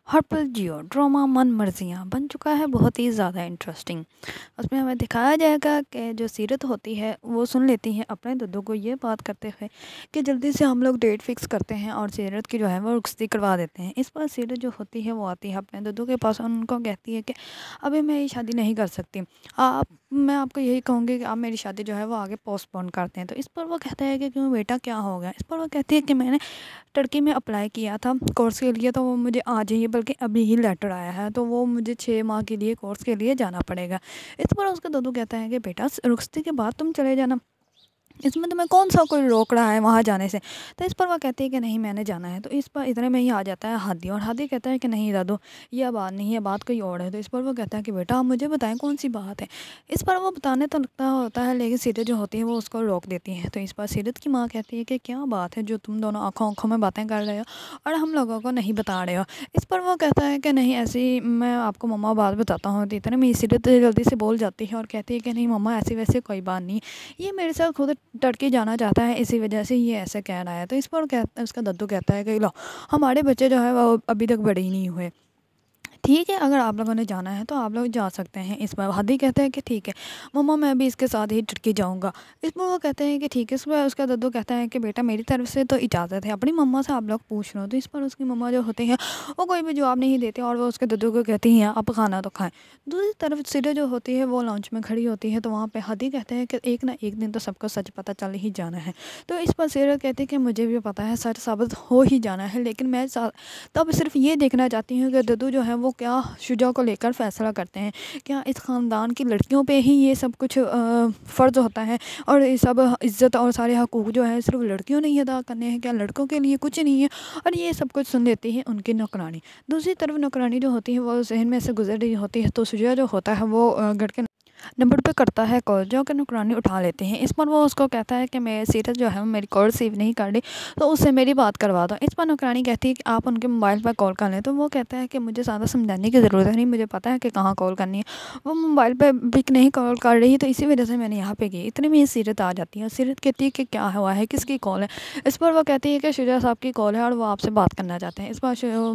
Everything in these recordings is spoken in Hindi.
हर पल जियो ड्रामा मन मर्जियाँ बन चुका है बहुत ही ज़्यादा इंटरेस्टिंग। उसमें हमें दिखाया जाएगा कि जो सीरत होती है वो सुन लेती है अपने दद्दू को ये बात करते हुए कि जल्दी से हम लोग डेट फिक्स करते हैं और सीरत की जो है वो रुखसती करवा देते हैं। इस पर सीरत जो होती है वो आती है अपने दद्दू के पास और उनको कहती है कि अभी मैं ये शादी नहीं कर सकती। आप मैं आपको यही कहूँगी कि आप मेरी शादी जो है वो आगे पोस्टपोन करते हैं। तो इस पर वो कहता है कि क्यों बेटा क्या हो गया। इस पर वो कहती है कि मैंने टर्की में अप्लाई किया था कोर्स के लिए, तो वो मुझे आज ही बल्कि अभी ही लेटर आया है, तो वो मुझे 6 माह के लिए कोर्स के लिए जाना पड़ेगा। इस पर उसका दद्दू कहता है कि बेटा रुखसती के बाद तुम चले जाना, इसमें तुम्हें कौन सा कोई रोक रहा है वहाँ जाने से। तो इस पर वह कहती है कि नहीं मैंने जाना है। तो इस पर इतने में ही आ जाता है हादी और हादी कहता है कि नहीं दादू यह बात नहीं है, बात कोई और है। तो इस पर वो कहता है कि बेटा आप मुझे बताएं कौन सी बात है। इस पर वो बताने तो लगता होता है लेकिन सीरत जो होती है वो उसको रोक देती है। तो इस पर सीरत की माँ कहती है कि क्या बात है जो तुम दोनों आँखों आँखों में बातें कर रहे हो और हम लोगों को नहीं बता रहे हो। इस पर वो कहता है कि नहीं ऐसी मैं आपको मम्मा बात बताता हूँ। तो इतने में सीरत जल्दी से बोल जाती है और कहती है कि नहीं मम्मा ऐसी वैसे कोई बात नहीं, ये मेरे साथ खुद टर्की जाना चाहता है इसी वजह से ये ऐसे कह रहा है। तो इस पर कहता उसका दद्दू कहता है कि लो हमारे बच्चे जो है वो अभी तक बड़े ही नहीं हुए, ठीक है अगर आप लोगों ने जाना है तो आप लोग जा सकते हैं। इस पर हादी कहते हैं कि ठीक है मम्मा मैं भी इसके साथ ही टर्की जाऊंगा। इस पर वो कहते हैं कि ठीक है। इस पर उसका दद्दू कहता है कि बेटा मेरी तरफ से तो इजाज़त है, अपनी मम्मा से आप लोग पूछ लो। तो इस पर उसकी मम्मा जो होती है वो कोई भी जवाब नहीं देती और वो उसके दद्दू को कहती हैं आप खाना तो खाएं। दूसरी तरफ सिरे जो होती है वो लॉन्च में खड़ी होती है, तो वहाँ पर हादी कहते हैं कि एक ना एक दिन तो सबको सच पता चल ही जाना है। तो इस पर सिरे कहती है कि मुझे भी पता है सच साबित हो ही जाना है, लेकिन मैं तब सिर्फ ये देखना चाहती हूँ कि दद्दू जो है वो क्या शुजा को लेकर फ़ैसला करते हैं। क्या इस ख़ानदान की लड़कियों पे ही ये सब कुछ फ़र्ज़ होता है और ये सब इज़्ज़त और सारे हकूक़ जो है सिर्फ लड़कियों ने ही अदा करने हैं, क्या लड़कों के लिए कुछ नहीं है। और ये सब कुछ सुन लेती है उनकी नौकरानी। दूसरी तरफ नौकरानी जो होती है वो जहन में से गुजर रही होती है, तो शुजा जो होता है वो गढ़ के नंबर पे करता है कॉल, जो कि नौकरानी उठा लेते हैं। इस पर वो उसको कहता है कि मैं सीरत जो है मेरी कॉल रिसीव नहीं कर रही तो उससे मेरी बात करवा दो। इस पर नौकरानी कहती है कि आप उनके मोबाइल पर कॉल कर लें। तो वो कहता है कि मुझे ज़्यादा समझाने की ज़रूरत नहीं, मुझे पता है कि कहाँ कॉल करनी है। वो मोबाइल पर पिक नहीं कॉल कर रही तो इसी वजह से मैंने यहाँ पे की। इतने में ही सीरत आ जाती है। सीरत कहती है कि क्या हुआ है, किसकी कॉल है। इस पर वो कहती है कि शुजा साहब की कॉल है और वो आपसे बात करना चाहते हैं। इस पर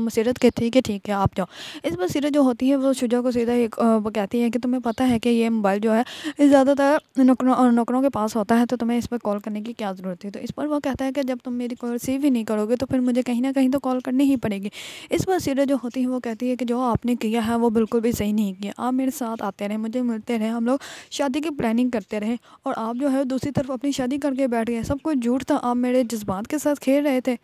सीरत कहती है कि ठीक है आप जाओ। इस पर सीरत जो होती है वो शुजा को सीधा एक वो कहती है कि तुम्हें पता है कि ये मोबाइल जो है ज़्यादातर नौकरों के पास होता है, तो तुम्हें इस पर कॉल करने की क्या ज़रूरत है। तो इस पर वो कहता है कि जब तुम मेरी कॉल रिसीव ही नहीं करोगे तो फिर मुझे कहीं ना कहीं तो कॉल करनी ही पड़ेगी। इस पर सीरत जो होती है वो कहती है कि जो आपने किया है वो बिल्कुल भी सही नहीं किया, आप मेरे साथ आते रहे, मुझे मिलते रहे, हम लोग शादी की प्लानिंग करते रहे और आप जो है दूसरी तरफ अपनी शादी करके बैठ गए। सब कुछ झूठ था, आप मेरे जज्बात के साथ खेल रहे थे।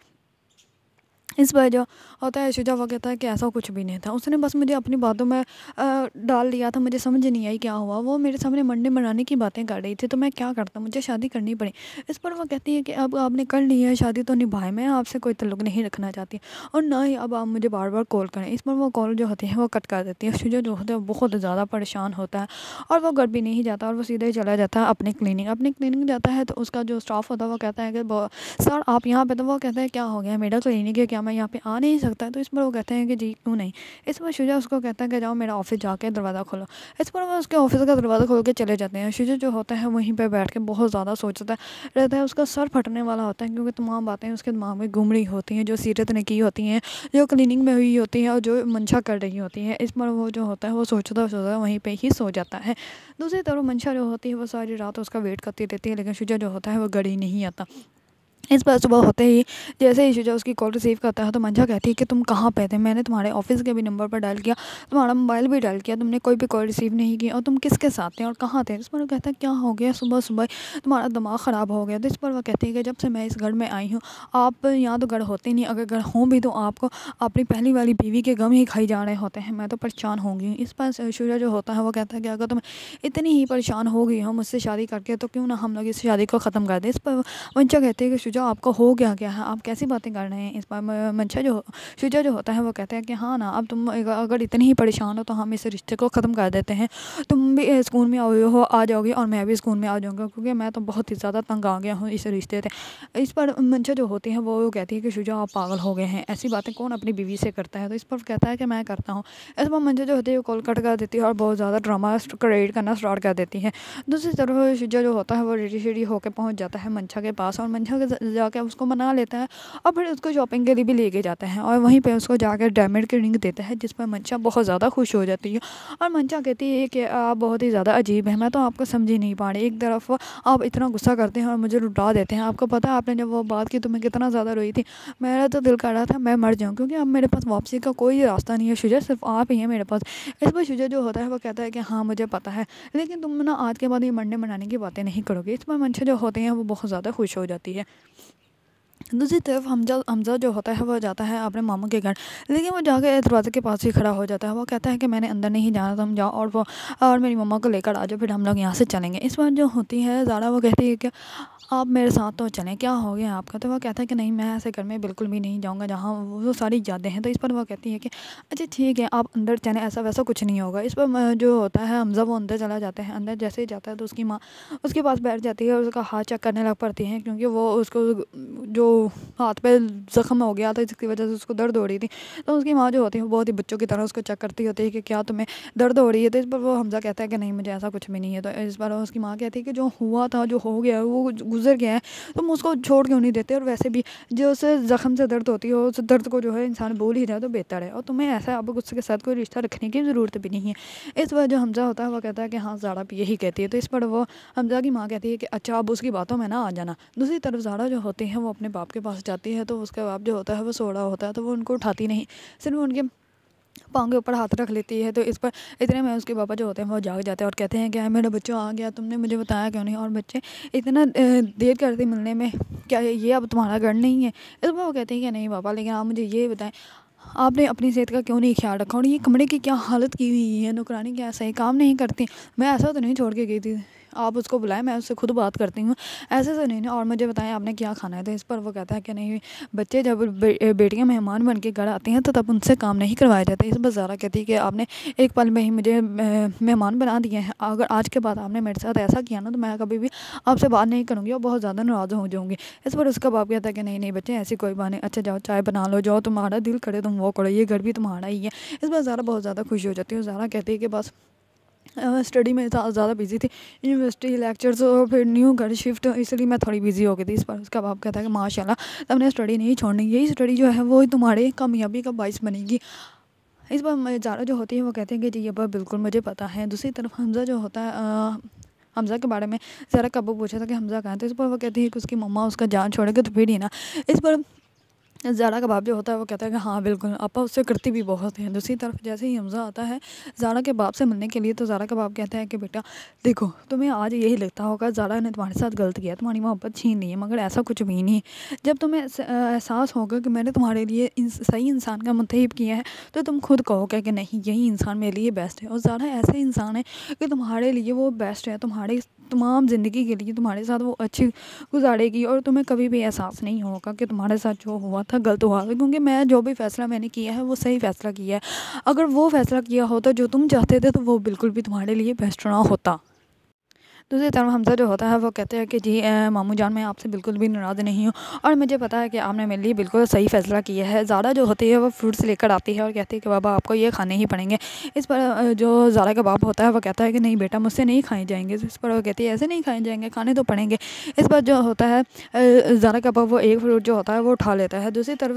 इस पर जो होता है शुजा वो कहता है कि ऐसा कुछ भी नहीं था, उसने बस मुझे अपनी बातों में डाल दिया था, मुझे समझ नहीं आई क्या हुआ। वो मेरे सामने मंडी मराने की बातें कर रही थी तो मैं क्या करता, मुझे शादी करनी पड़ी। इस पर वो कहती है कि अब आपने कर ली है शादी तो निभाए, मैं आपसे कोई ताल्लुक नहीं रखना चाहती और ना ही अब आप मुझे बार बार कॉल करें। इस पर वो कॉल जो होती है वो कट कर देती है। शुजा जो होता है वो बहुत ज़्यादा परेशान होता है और वो घर भी नहीं जाता और वो सीधे ही चला जाता है अपनी क्लिनिक जाता है। तो उसका जो स्टाफ होता है वो कहता है कि सर आप यहाँ पे, तो वो कहता है क्या हो गया, मेरा क्लिनिक है, क्या मैं यहाँ पे आ नहीं सकता। तो इस पर वो कहते हैं कि जी क्यों नहीं। इस पर शुजा उसको कहता है कि जाओ मेरा ऑफिस जाके दरवाज़ा खोलो। इस पर वो उसके ऑफिस का दरवाज़ा खोल के चले जाते हैं। शुजा जो होता है वहीं पे बैठ के बहुत ज़्यादा सोचता रहता है, उसका सर फटने वाला होता है क्योंकि तमाम बातें उसके दिमाग में घूम रही होती हैं जो सीरत ने की होती हैं, जो क्लिनिक में हुई होती हैं और जो मंशा कर रही होती है। इस पर वो जो होता है वो सोचता सोचता वहीं पर ही सो जाता है। दूसरी तरफ मंशा जो होती है वो सारी रात उसका वेट करती रहती है, लेकिन शुजा जो होता है वो गड़ी नहीं आता। इस बार सुबह होते ही जैसे ही शुजा उसकी कॉल रिसीव करता है तो मंजा कहती है कि तुम कहाँ पे थे, मैंने तुम्हारे ऑफिस के भी नंबर पर डायल किया, तुम्हारा मोबाइल भी डायल किया, तुमने कोई भी कॉल रिसीव नहीं की और तुम किसके साथ थे और कहाँ थे। इस पर वो कहता है क्या हो गया, सुबह सुबह तुम्हारा दिमाग ख़राब हो गया। तो इस पर वह कहती है कि जब से मैं इस घर में आई हूँ आप यहाँ तो घर होते नहीं, अगर घर हों भी तो आपको अपनी पहली वाली बीवी के गम ही खाई जा रहे होते हैं, मैं तो परेशान होंगी। इस पर शुजा जो होता है वो कहता है कि अगर तुम इतनी ही परेशान हो गई हो मुझसे शादी करके तो क्यों ना हम लोग इस शादी को ख़त्म कर दें। इस पर मंशा कहते हैं कि शुजा आपको हो गया क्या है, आप कैसी बातें कर रहे हैं। इस पर मंशा जो शुजा जो होता है वो कहता है कि हाँ ना, अब तुम अगर इतनी ही परेशान हो तो हम इस रिश्ते को ख़त्म कर देते हैं, तुम भी स्कूल में आ जाओगी और मैं भी स्कूल में आ जाऊँगा क्योंकि मैं तो बहुत ही ज़्यादा तंग आ गया हूँ इस रिश्ते से। इस पर मंशा जो होती है वो कहती है कि शुजा आप पागल हो गए हैं, ऐसी बातें कौन अपनी बीवी से करता है। तो इस पर कहता है कि मैं करता हूँ। इस पर मंशा जो होती है वो कॉल कट कर देती है और बहुत ज़्यादा ड्रामा क्रिएट करना स्टार्ट कर देती है। दूसरी तरफ शुजा जो होता है वो रेडी शेडी होकर पहुँच जाता है मंशा के पास और मंशा के जाकर उसको मना लेता है और फिर उसको शॉपिंग के लिए भी लेके जाता है और वहीं पे उसको जाकर डायमंड की रिंग देता है, जिस पर मंशा बहुत ज़्यादा खुश हो जाती है। और मंशा कहती है कि आप बहुत ही ज़्यादा अजीब है, मैं तो आपको समझ ही नहीं पा रही। एक तरफ आप इतना गुस्सा करते हैं और मुझे लुटा देते हैं। आपको पता है आपने जब वो बात की तो मैं कितना ज़्यादा रोई थी। मेरा तो दिल कर रहा था मैं मर जाऊँ, क्योंकि अब मेरे पास वापसी का कोई रास्ता नहीं है शुजा, सिर्फ आप ही हैं मेरे पास। इस पर शुजा जो होता है वो कहता है कि हाँ मुझे पता है, लेकिन तुम ना आज के बाद ये मरने मनाने की बातें नहीं करोगे। इस पर मंशा जो होते हैं वो बहुत ज़्यादा खुश हो जाती है। दूसरी तरफ हमजा हमजा जो होता है वो जाता है अपने मामू के घर, लेकिन वो जाकर दरवाजे के पास ही खड़ा हो जाता है। वो कहता है कि मैंने अंदर नहीं जाना, तुम जाओ और मेरी मम्मा को लेकर आ जाओ, फिर हम लोग यहाँ से चलेंगे। इस बार जो होती है ज़ारा वो कहती है कि आप मेरे साथ तो चलें, क्या हो गया आपका? तो वो कहता है कि नहीं, मैं ऐसे घर में बिल्कुल भी नहीं जाऊँगा जहाँ वो सारी यादें हैं। तो इस पर वो कहती है कि अच्छा ठीक है आप अंदर चलें, ऐसा वैसा कुछ नहीं होगा। इस पर जो होता है हमजा वो अंदर चला जाता है। अंदर जैसे ही जाता है तो उसकी माँ उसके पास बैठ जाती है और उसका हाथ चेक करने लग पड़ती है, क्योंकि वो उसको जो हाथ पे ज़ख्म हो गया था जिसकी वजह से उसको दर्द हो रही थी। तो उसकी माँ जो होती है वो बहुत ही बच्चों की तरह उसको चेक करती होती है कि क्या तुम्हें दर्द हो रही है। तो इस पर वो हमजा कहता है कि नहीं मुझे ऐसा कुछ भी नहीं है। तो इस बार उसकी माँ कहती है कि जो हुआ था, जो हो गया, वो गुजर गया है, तुम उसको छोड़ क्यों नहीं देते? और वैसे भी जो उसे ज़ख्म से दर्द होती है उस दर्द को जो है इंसान बोल ही जाए तो बेहतर है, और तुम्हें ऐसा अब उसके साथ कोई रिश्ता रखने की ज़रूरत भी नहीं है। इस वजह जो हमजा होता है वो कहता है कि हाँ ज़ारा भी यही कहती है। तो इस पर वो हमजा की माँ कहती है कि अच्छा अब उसकी बातों में ना आ जाना। दूसरी तरफ ज़ारा जो होती है वो अपने बाप के पास जाती है, तो उसका बाप जो होता है वो सो रहा होता है, तो वो उनको उठाती नहीं, सिर्फ उनके पाँव के ऊपर हाथ रख लेती है। तो इस पर इतने में उसके पापा जो होते हैं वो जाग जाते हैं और कहते हैं कि मेरा बच्चा आ गया, तुमने मुझे बताया क्यों नहीं? और बच्चे इतना देर करते मिलने में, क्या ये अब तुम्हारा घर नहीं है? इस पर वो कहते हैं कि नहीं पापा, लेकिन आप मुझे ये बताएं आपने अपनी सेहत का क्यों नहीं ख्याल रखा, और ये कमरे की क्या हालत की हुई है? नौकरानी क्या सही काम नहीं करती? मैं ऐसा तो नहीं छोड़ के गई थी, आप उसको बुलाएं, मैं उससे खुद बात करती हूँ, ऐसे तो नहीं ना। और मुझे बताएं आपने क्या खाना है? तो इस पर वो कहता है कि नहीं, बच्चे जब बेटियां मेहमान बन के घर आती हैं तो तब उनसे काम नहीं करवाया जाता। इस पर ज़ारा कहती है कि आपने एक पल में ही मुझे मेहमान बना दिए हैं, अगर आज के बाद आपने मेरे साथ ऐसा किया ना तो मैं कभी भी आपसे बात नहीं करूँगी और बहुत ज़्यादा नाराज़ हो जाऊँगी। इस पर उसका बाप कहता है कि नहीं नहीं बच्चे, ऐसी कोई बात नहीं, अच्छा जाओ चाय बना लो, जाओ तुम्हारा दिल करे तुम वो करो, ये घर भी तुम्हारा ही है। इस पर ज़ारा बहुत ज़्यादा खुश हो जाती है। ज़ारा कहती है कि बस स्टडी में ज़्यादा बिजी थी, यूनिवर्सिटी लेक्चर्स और फिर न्यू घर शिफ्ट, इसलिए मैं थोड़ी बिजी हो गई थी। इस पर उसका बाप कहता है कि माशाल्लाह तुमने स्टडी नहीं छोड़नी, यही स्टडी जो है वो तुम्हारे कामयाबी का बाइस बनेगी। इस पर ज़ारा जो होती है वो कहते हैं कि जी ये बात बिल्कुल मुझे पता है। दूसरी तरफ हमज़ा जो होता है हमज़ा के बारे में ज़ारा का अब्बू पूछा था कि हमज़ा कहाँ है, तो इस पर वो कहती है कि उसकी मम्मा उसका जान छोड़ेगी तो फिर ही ना। इस पर ज़ारा का बाप जो होता है वो कहता है कि हाँ बिल्कुल, आपा उससे करती भी बहुत है। दूसरी तरफ जैसे ही हमज़ा आता है ज़ारा के बाप से मिलने के लिए, तो ज़ारा का बाप कहता है कि बेटा देखो, तुम्हें आज यही लगता होगा ज़ारा ने तुम्हारे साथ गलत किया, तुम्हारी मोहब्बत छीन ली है, मगर ऐसा कुछ भी नहीं। जब तुम्हें एहसास होगा कि मैंने तुम्हारे लिए सही इंसान का मुंतखब किया है, तो तुम खुद कहोगे कि नहीं यही इंसान मेरे लिए बेस्ट है। और ज़ारा ऐसे इंसान है कि तुम्हारे लिए वो बेस्ट है, तुम्हारी तमाम ज़िंदगी के लिए तुम्हारे साथ वो अच्छी गुजारेगी, और तुम्हें कभी भी एहसास नहीं होगा कि तुम्हारे साथ जो हुआ था गलत हुआ था, क्योंकि मैं जो भी फ़ैसला मैंने किया है वो सही फ़ैसला किया है। अगर वो फ़ैसला किया होता जो तुम चाहते थे तो वो बिल्कुल भी तुम्हारे लिए बेस्ट ना होता। दूसरी तरफ हमज़ा जो होता है वो कहते हैं कि जी मामू जान, मैं आपसे बिल्कुल भी नाराज़ नहीं हूँ और मुझे पता है कि आपने मेरे लिए बिल्कुल सही फ़ैसला किया है। ज़ारा जो होती है वो फ्रूट्स लेकर आती है और कहती है कि बाबा आपको ये खाने ही पड़ेंगे। इस पर जो ज़ारा का बाप होता है वो कहता है कि नहीं बेटा, मुझसे नहीं खाए जाएंगे। इस पर वो कहती है ऐसे नहीं खाए जाएंगे, खाने तो पड़ेंगे। इस पर जो होता है ज़ारा का बाप वो एक फ्रूट जो होता है वो उठा लेता है। दूसरी तरफ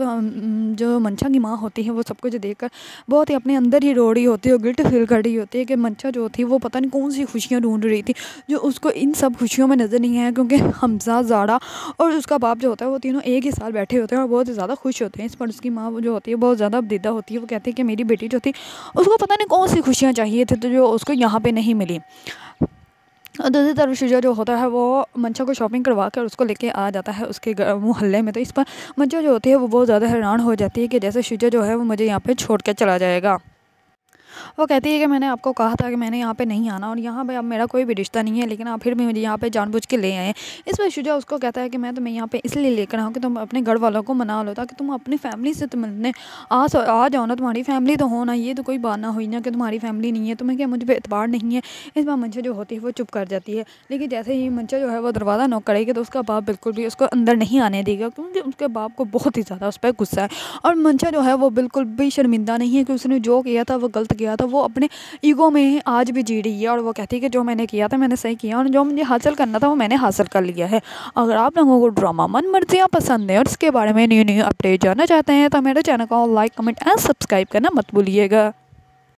जो मंशा की माँ होती है वो सब कुछ देख कर बहुत ही अपने अंदर ही रो रही होती है और गिल्ट फील कर रही होती है कि मंशा जो थी वो पता नहीं कौन सी खुशियाँ ढूंढ रही थी जो उसको इन सब खुशियों में नज़र नहीं आया, क्योंकि हमज़ा, ज़ारा और उसका बाप जो होता है वो तीनों एक ही साथ बैठे होते हैं और बहुत ही ज़्यादा खुश होते हैं। इस पर उसकी माँ जो होती है बहुत ज़्यादा अपदीदा होती है। वो कहती है कि मेरी बेटी जो थी उसको पता नहीं कौन सी खुशियाँ चाहिए थी तो जो उसको यहाँ पे नहीं मिली। और दूसरी तरफ शुजा जो होता है वो मंशा को शॉपिंग करवा कर उसको लेके आ जाता है उसके मोहल्ले में। तो इस पर मंशा जो होती है वो बहुत ज़्यादा हैरान हो जाती है कि जैसे शुजा जो है वो मुझे यहाँ पे छोड़ के चला जाएगा। वो कहती है कि मैंने आपको कहा था कि मैंने यहाँ पे नहीं आना, और यहाँ पे अब मेरा कोई भी रिश्ता नहीं है, लेकिन आप फिर भी मुझे यहाँ पे जानबूझ के ले आए। इस पर शुजा उसको कहता है कि मैं तुम्हें यहाँ पे इसलिए लेकर आऊँ कि तुम अपने घर वालों को मना लो, ताकि तुम अपनी फैमिली से तुम मिलने आ जाओ ना, तुम्हारी फैमिली तो हो ना, ये तो कोई बात ना हुई ना कि तुम्हारी फैमिली नहीं है, तुम्हें क्या मुझ पर एतबार नहीं है। इस बार मंशा जो होती है वो चुप कर जाती है, लेकिन जैसे ही मंशा जो है वो दरवाज़ा नॉक करेगी तो उसका बाप बिल्कुल भी उसको अंदर नहीं आने देगा, क्योंकि उसके बाप को बहुत ही ज़्यादा उस पर गुस्सा है। और मंशा जो है वो बिल्कुल भी शर्मिंदा नहीं है कि उसने जो किया था वो गलत किया था वो अपने ईगो में आज भी जी रही है, और वो कहती है कि जो मैंने किया था मैंने सही किया, और जो मुझे हासिल करना था वो मैंने हासिल कर लिया है। अगर आप लोगों को ड्रामा मन मर्जियाँ पसंद है और इसके बारे में न्यू न्यू अपडेट जानना चाहते हैं तो मेरे चैनल को लाइक कमेंट एंड सब्सक्राइब करना मत भूलिएगा।